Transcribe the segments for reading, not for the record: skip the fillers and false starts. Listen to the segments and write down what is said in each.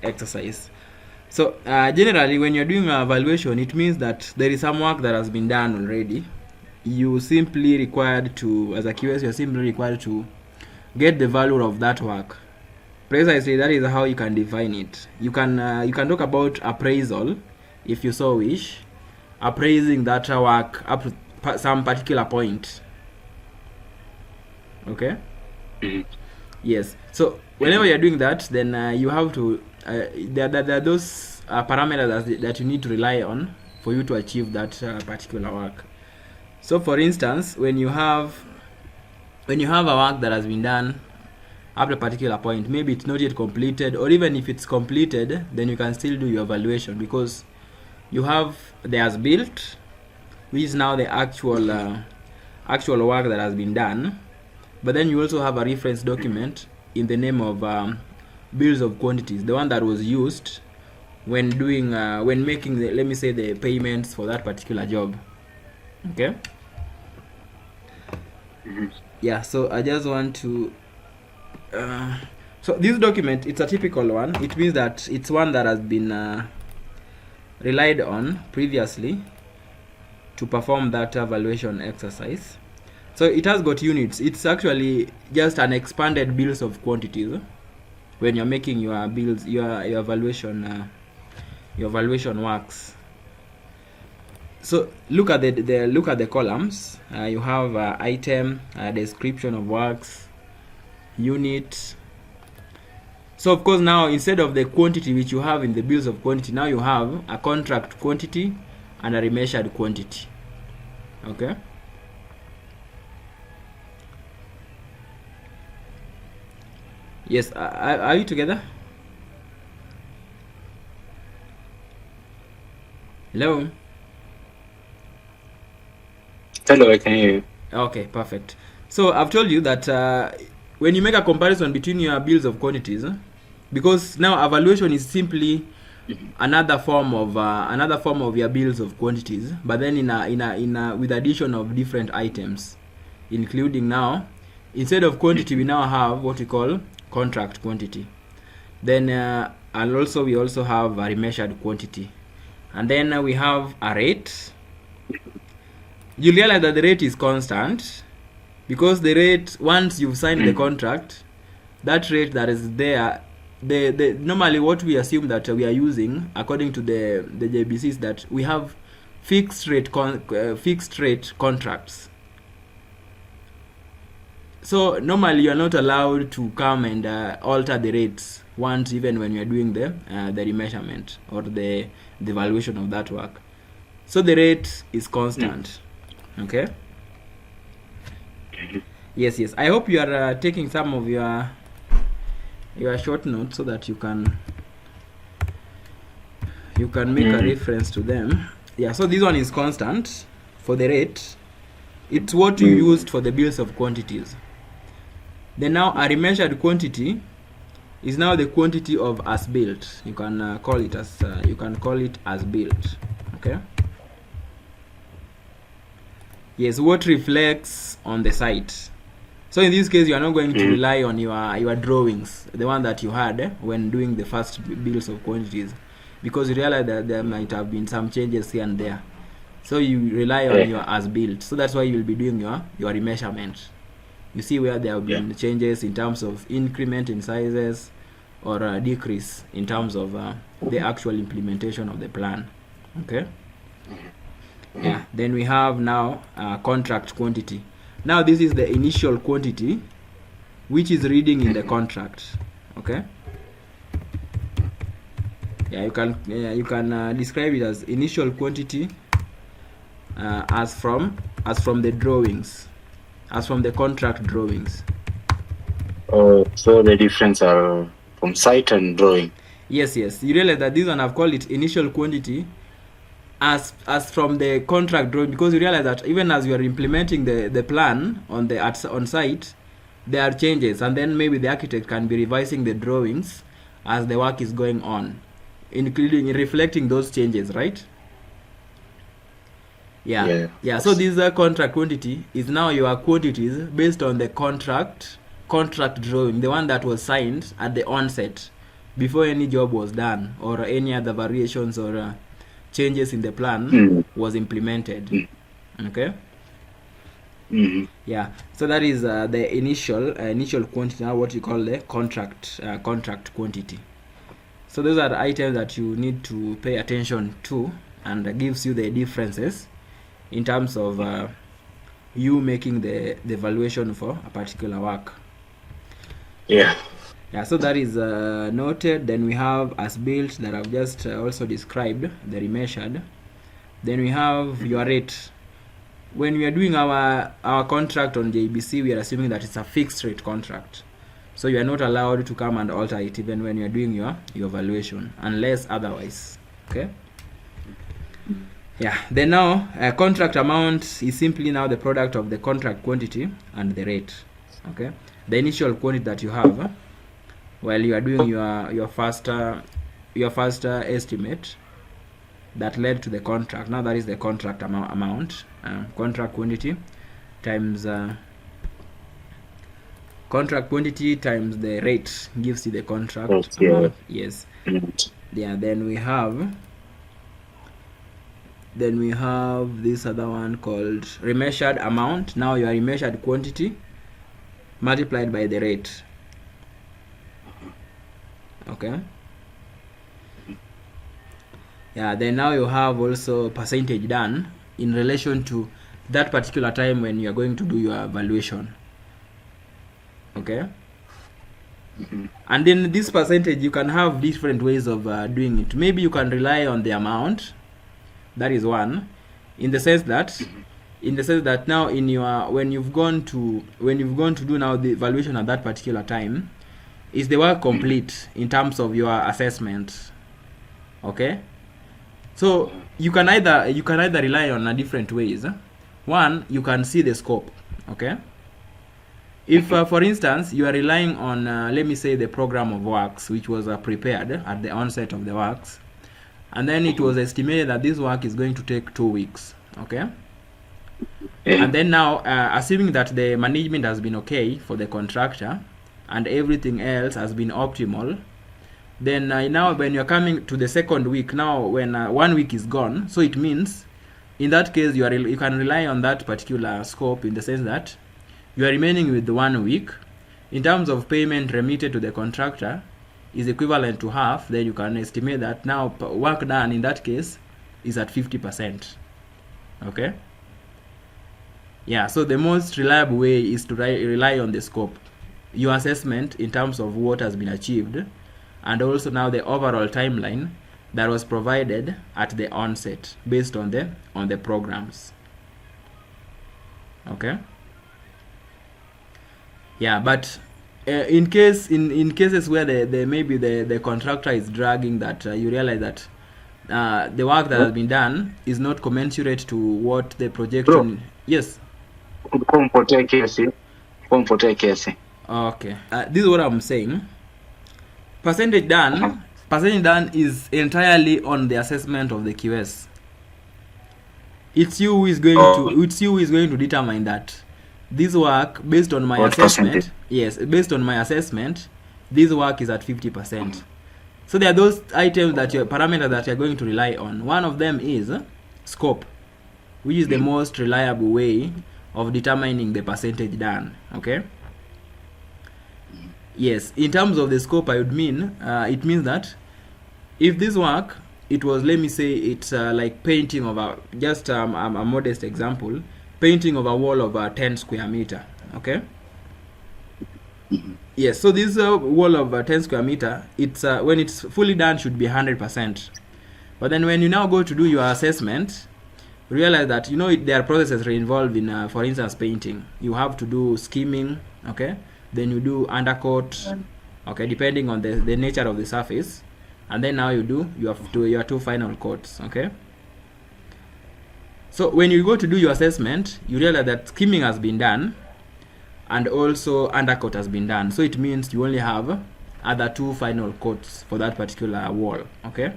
exercise. So generally, when you're doing a valuation, it means that there is some work that has been done already. You simply required to, as a QS, you're simply required to get the value of that work. Precisely, that is how you can define it. You can talk about appraisal, if you so wish, appraising that work up to some particular point. Okay. Yes. So whenever you're doing that, then you have to there are those parameters that you need to rely on for you to achieve that particular work. So for instance, when you have a work that has been done up to a particular point, maybe it's not yet completed, or even if it's completed, then you can still do your valuation, because you have the as-built, which is now the actual work that has been done, but then you also have a reference document in the name of bills of quantities, the one that was used when doing when making the, let me say, the payments for that particular job. Okay. Yeah, so I just want to so this document, it's a typical one. It means that it's one that has been relied on previously to perform that valuation exercise. So it has got units. It's actually just an expanded bills of quantities when you're making your bills, your valuation works. So look at the columns. You have item, description of works, unit. So of course, now instead of the quantity which you have in the bills of quantity, now you have a contract quantity and a remeasured quantity. Okay. Yes, are you together? Hello? Hello, I can hear you. Okay, perfect. So I've told you that when you make a comparison between your bills of quantities, because now evaluation is simply another form of your bills of quantities, but then in a with addition of different items, including now, instead of quantity, we now have what we call contract quantity. Then and also we also have a remeasured quantity, and then we have a rate. You realize that the rate is constant, because the rate, once you've signed the contract, that rate that is there, the normally what we assume that we are using according to the JBC is that we have fixed rate contracts. So normally you are not allowed to come and alter the rates once, even when you are doing the remeasurement or the valuation of that work. So the rate is constant. Okay. Yes. I hope you are taking some of your short notes so that you can make a reference to them. Yeah. So this one is constant for the rate. It's what you used for the bills of quantities. Then now a remeasured quantity is now the quantity of as built. You can call it as built. Okay. Yes, what reflects on the site. So in this case, you are not going to rely on your drawings, the one that you had when doing the first bills of quantities, because you realize that there might have been some changes here and there. So you rely on your as built. So that's why you'll be doing your remeasurement. You see where there have been changes in terms of increment in sizes or a decrease in terms of the actual implementation of the plan. Okay. Yeah. Then we have now contract quantity. Now this is the initial quantity which is reading in the contract. Okay. Yeah, you can describe it as initial quantity as from the drawings, as from the contract drawings. So the difference are from site and drawing. Yes. You realize that this one I've called it initial quantity as from the contract drawing, because you realize that even as you are implementing the plan on site, there are changes, and then maybe the architect can be revising the drawings as the work is going on, including reflecting those changes, right? Yeah. So this contract quantity is now your quantities based on the contract drawing, the one that was signed at the onset before any job was done or any other variations or changes in the plan was implemented. Okay. Yeah, so that is the initial quantity, now what you call the contract quantity. So those are the items that you need to pay attention to, and gives you the differences in terms of you making the valuation for a particular work. Yeah. Yeah, so that is noted. Then we have as built that I've just also described, the remeasured. Then we have your rate. When we are doing our contract on JBC, we are assuming that it's a fixed rate contract. So you are not allowed to come and alter it even when you are doing your valuation, unless otherwise. Okay. Yeah. Then now, contract amount is simply now the product of the contract quantity and the rate. Okay. The initial quantity that you have while you are doing your first estimate that led to the contract. Now that is the contract amount. Contract quantity times contract quantity times the rate gives you the contract amount. Yes. Yeah. Then we have this other one called remeasured amount. Now your remeasured quantity multiplied by the rate. Okay. Yeah, then now you have also percentage done in relation to that particular time when you are going to do your valuation. Okay. And then this percentage, you can have different ways of doing it. Maybe you can rely on the amount. That is one, in the sense that now in your when you've gone to do now the valuation at that particular time, is the work complete in terms of your assessment. Okay. So you can either rely on different ways. One, you can see the scope. Okay. If for instance you are relying on let me say the program of works which was prepared at the onset of the works, and then it was estimated that this work is going to take 2 weeks. Okay. And then now assuming that the management has been okay for the contractor and everything else has been optimal, then now when you're coming to the second week, now when 1 week is gone, so it means in that case you can rely on that particular scope in the sense that you are remaining with the 1 week. In terms of payment remitted to the contractor is equivalent to half, then you can estimate that now work done in that case is at 50%. Okay. Yeah, so the most reliable way is to rely on the scope, your assessment in terms of what has been achieved, and also now the overall timeline that was provided at the onset based on the programs. Okay. Yeah, but in cases where the contractor is dragging, that you realize that the work that has been done is not commensurate to what the projection. Bro. Yes. Okay. This is what I'm saying. Percentage done is entirely on the assessment of the QS. It's you who is going to determine that this work, based on my assessment, based on my assessment, this work is at 50%. So there are those items that parameters that you're going to rely on. One of them is scope, which is the most reliable way of determining the percentage done. Okay. Yes, in terms of the scope, I would mean it means that if this work, it was, let me say, it's like painting of a modest example, painting of a wall of 10 square meter. Okay. Yes, so this wall of 10 square meter, it's when it's fully done should be 100%. But then when you now go to do your assessment, realize that there are processes involved in, for instance, painting. You have to do skimming. Okay. Then you do undercoat, okay, depending on the nature of the surface, and then now you have your 2 final coats. Okay. So when you go to do your assessment, you realize that skimming has been done and also undercoat has been done. So it means you only have other 2 final coats for that particular wall. Okay.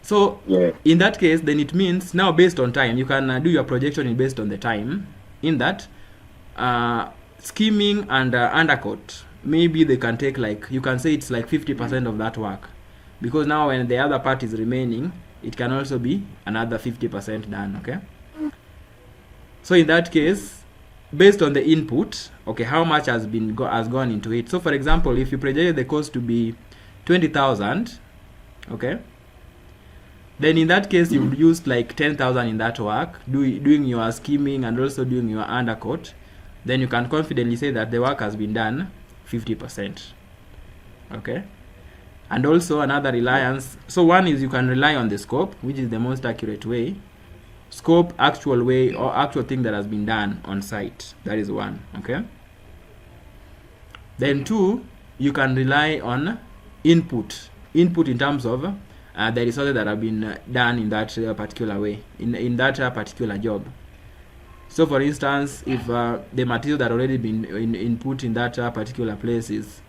So in that case, then it means now based on time, you can do your projection based on the time. In that skimming and undercoat maybe they can take, like, you can say it's like 50% of that work, because now when the other part is remaining, it can also be another 50% done. Okay, so in that case, based on the input, okay, how much has gone into it. So for example, if you projected the cost to be 20,000, okay, then in that case you've used like 10,000 in that work, doing your skimming and also doing your undercoat, then you can confidently say that the work has been done 50%. Okay, and also another reliance, so one is you can rely on the scope, which is the most accurate way. Scope, actual way, or actual thing that has been done on site. That is one. Okay, then two, you can rely on input in terms of the resources that have been done in that particular way, in that particular job. So for instance, if the material that already been input in that particular place is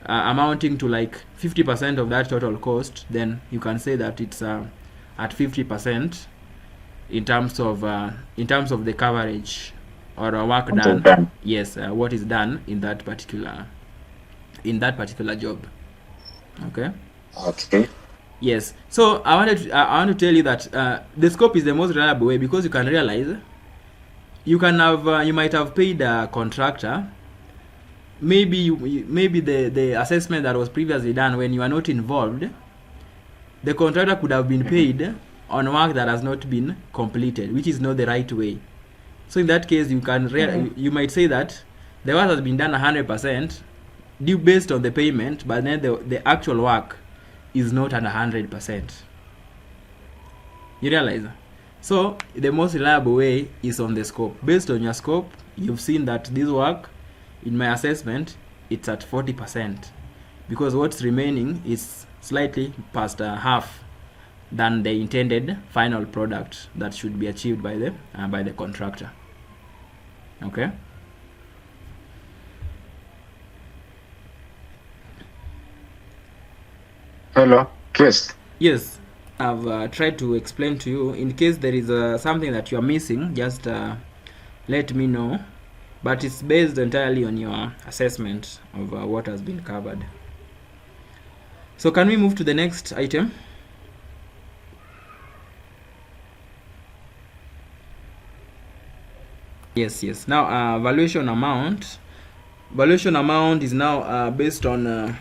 amounting to like 50% of that total cost, then you can say that it's at 50% in terms of the coverage or work done. Yes, what is done in that particular job. Okay. Okay. Yes. So I want to tell you that the scope is the most reliable way, because you can realize you might have paid a contractor. Maybe the assessment that was previously done when you are not involved, the contractor could have been paid on work that has not been completed, which is not the right way. So in that case, you can you might say that the work has been done 100% due based on the payment, but then the actual work is not at 100%. You realize? So the most reliable way is on the scope. Based on your scope, you've seen that this work, in my assessment, it's at 40%, because what's remaining is slightly past half than the intended final product that should be achieved by the contractor. Okay. Hello. Yes, I've tried to explain to you. In case there is something that you are missing, just let me know. But it's based entirely on your assessment of what has been covered. So can we move to the next item? Yes. Now, valuation amount. Valuation amount is now based on the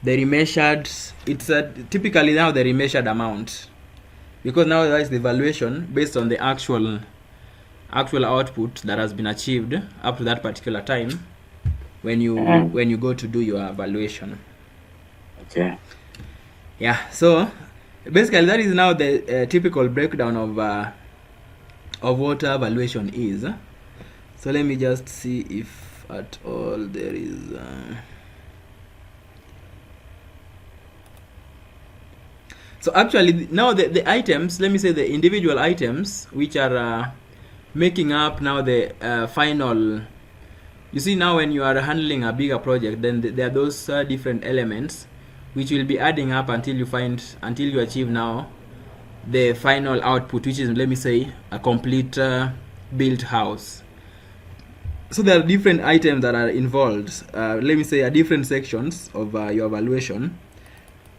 remeasured. It's typically now the remeasured amount, because now that is the valuation based on the actual output that has been achieved up to that particular time when you go to do your valuation. Okay. Yeah. So basically, that is now the typical breakdown of what valuation is. So let me just see if at all there is so actually now the items, let me say the individual items which are making up now the final. You see, now when you are handling a bigger project, then there are those different elements which will be adding up until you achieve now the final output, which is, let me say, a complete built house. So there are different items that are involved. Let me say, different sections of your evaluation,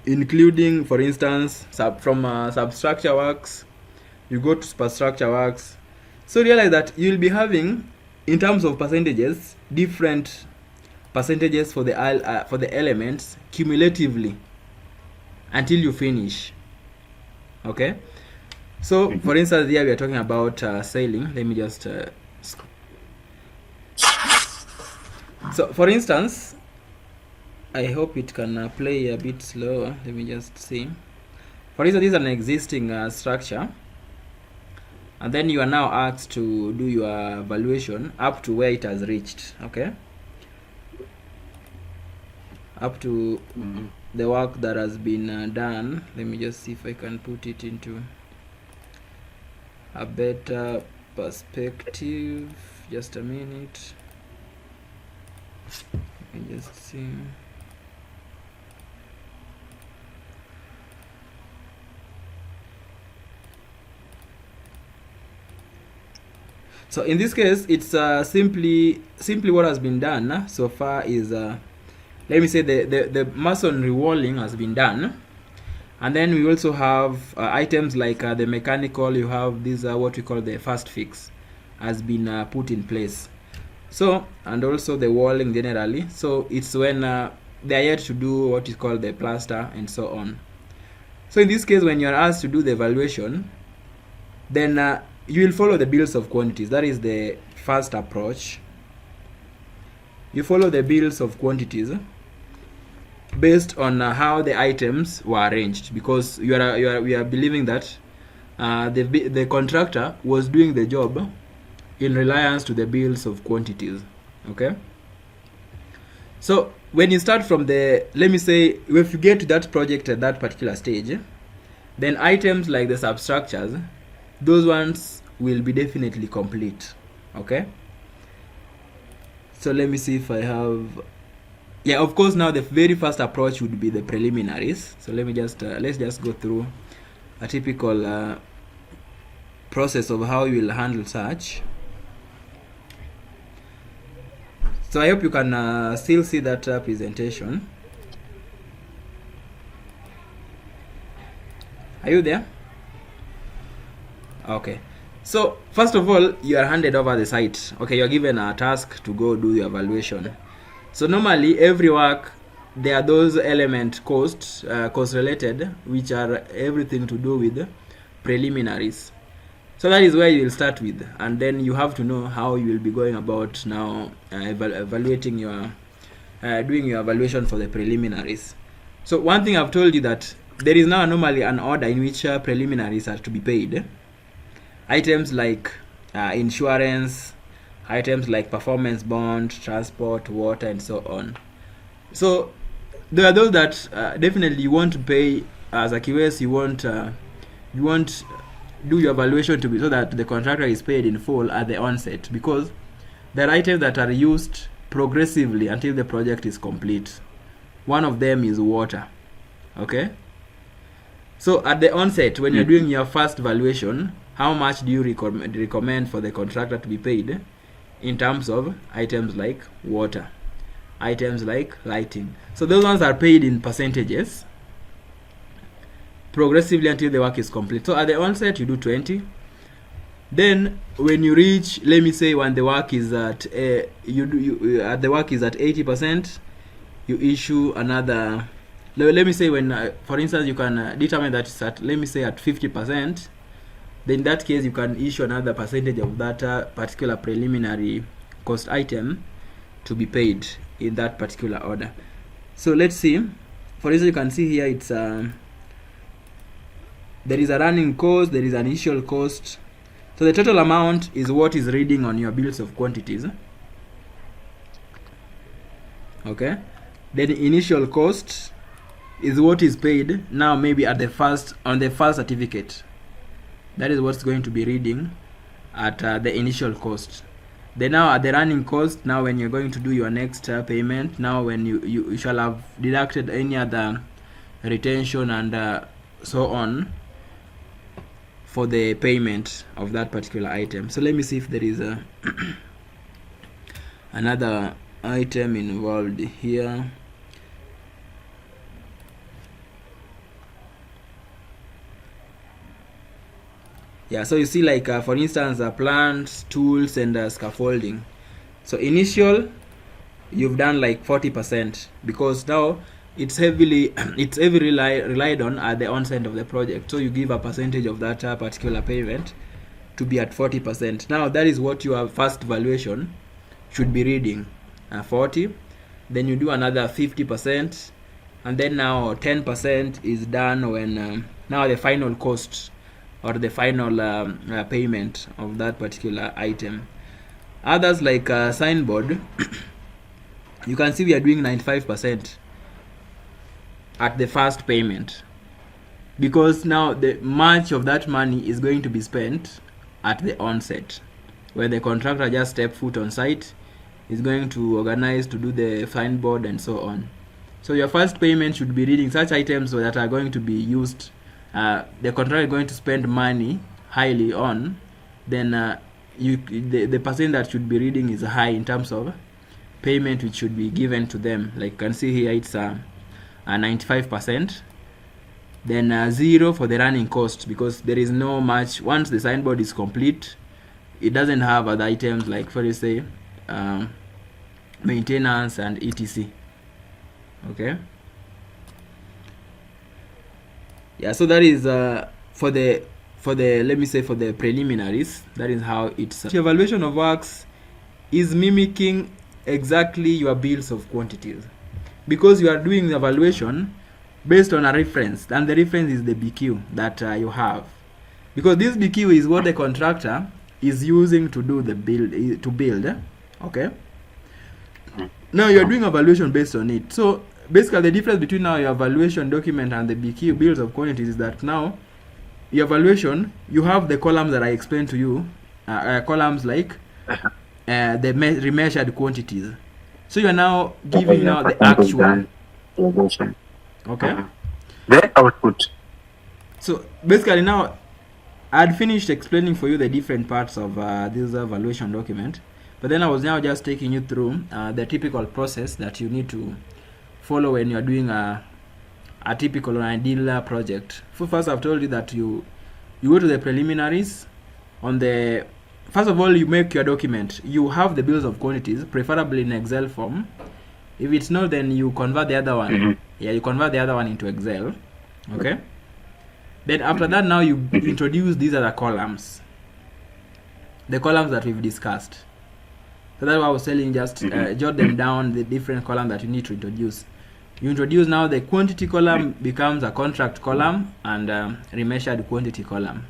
including, for instance, from substructure works, you go to superstructure works. So realize that you'll be having, in terms of percentages, different percentages for the elements cumulatively until you finish. Okay. So for instance, here we are talking about sailing. Let me just so for instance, I hope it can play a bit slower. Let me just see. For instance, this is an existing structure, and then you are now asked to do your valuation up to where it has reached. Okay, up to the work that has been done. Let me just see if I can put it into a better perspective. Just a minute. Let me just see. So in this case, it's simply what has been done so far is, let me say, the masonry walling has been done. And then we also have items like the mechanical. You have these what we call the first fix has been put in place. So, and also the walling generally. So it's when they are yet to do what is called the plaster and so on. So in this case, when you are asked to do the evaluation, then you will follow the bills of quantities. That is the first approach. You follow the bills of quantities based on how the items were arranged, because we are believing that the contractor was doing the job in reliance to the bills of quantities. Okay, so when you start from the, let me say, if you get to that project at that particular stage, then items like the substructures, those ones will be definitely complete. Okay, so let me see if I have, yeah, of course, now the very first approach would be the preliminaries. So let me just let's just go through a typical process of how you will handle such. So I hope you can still see that presentation. Are you there? Okay. So first of all, you are handed over the site. Okay, you are given a task to go do the evaluation. So normally every work, there are those element cost related, which are everything to do with preliminaries. So that is where you will start with, and then you have to know how you will be going about now evaluating your doing your evaluation for the preliminaries. So one thing I've told you, that there is now normally an order in which preliminaries are to be paid. Items like insurance, items like performance bond, transport, water, and so on. So there are those that definitely you want to pay as a QS. You want do your evaluation to be so that the contractor is paid in full at the onset, because there are items that are used progressively until the project is complete. One of them is water. Okay, so at the onset, when you're doing your first valuation, how much do you recommend for the contractor to be paid in terms of items like water, items like lighting? So those ones are paid in percentages progressively until the work is complete. So at the onset you do 20. Then when you reach, let me say, when the work is at the work is at 80%, you issue another. Let me say, when for instance you can determine that it's at, let me say, at 50%. Then in that case you can issue another percentage of that particular preliminary cost item to be paid in that particular order. So let's see. For instance, you can see here it's there is a running cost, there is an initial cost. So the total amount is what is reading on your bills of quantities. Okay. Then the initial cost is what is paid now, maybe at the first, on the first certificate. That is what's going to be reading at the initial cost. Then now at the running cost, now when you're going to do your next payment, now when you shall have deducted any other retention and so on for the payment of that particular item. So let me see if there is a another item involved here. Yeah, so you see, like for instance, plants, tools, and scaffolding. So initial, you've done like 40%, because now it's heavily relied on at the onset of the project. So you give a percentage of that particular payment to be at 40%. Now that is what your first valuation should be reading, 40. Then you do another 50%, and then now 10% is done when now the final cost or the final payment of that particular item. Others like signboard, you can see we are doing 95% at the first payment, because now the much of that money is going to be spent at the onset, where the contractor just step foot on site, is going to organize to do the signboard and so on. So your first payment should be reading such items that are going to be used, the contractor is going to spend money highly on. Then the percent that should be reading is high in terms of payment which should be given to them. Like you can see here, it's a 95%. Then 0 for the running cost, because there is no much. Once the signboard is complete, it doesn't have other items like, for say, maintenance and etc. Okay. Yeah, so that is for the let me say for the preliminaries. That is how it's the evaluation of works is mimicking exactly your bills of quantities, because you are doing the evaluation based on a reference, and the reference is the BQ that you have, because this BQ is what the contractor is using to do the build. Okay. Now you're doing evaluation based on it. So basically the difference between now your evaluation document and the BQ bills of quantities is that now your evaluation, you have the columns that I explained to you, columns like the remeasured quantities. So you're now giving now the actual. Okay. The output. So basically now I'd finished explaining for you the different parts of this evaluation document, but then I was now just taking you through the typical process that you need to follow when you're doing a typical or ideal project. First, I've told you that you go to the preliminaries. First of all, you make your document. You have the bills of quantities, preferably in Excel form. If it's not, then you convert the other one. Yeah, you convert the other one into Excel. Okay. Then after that, now you introduce these other columns. The columns that we've discussed. So that's what I was telling, just jot them down, the different columns that you need to introduce. You introduce now the quantity column becomes a contract column and remeasured quantity column.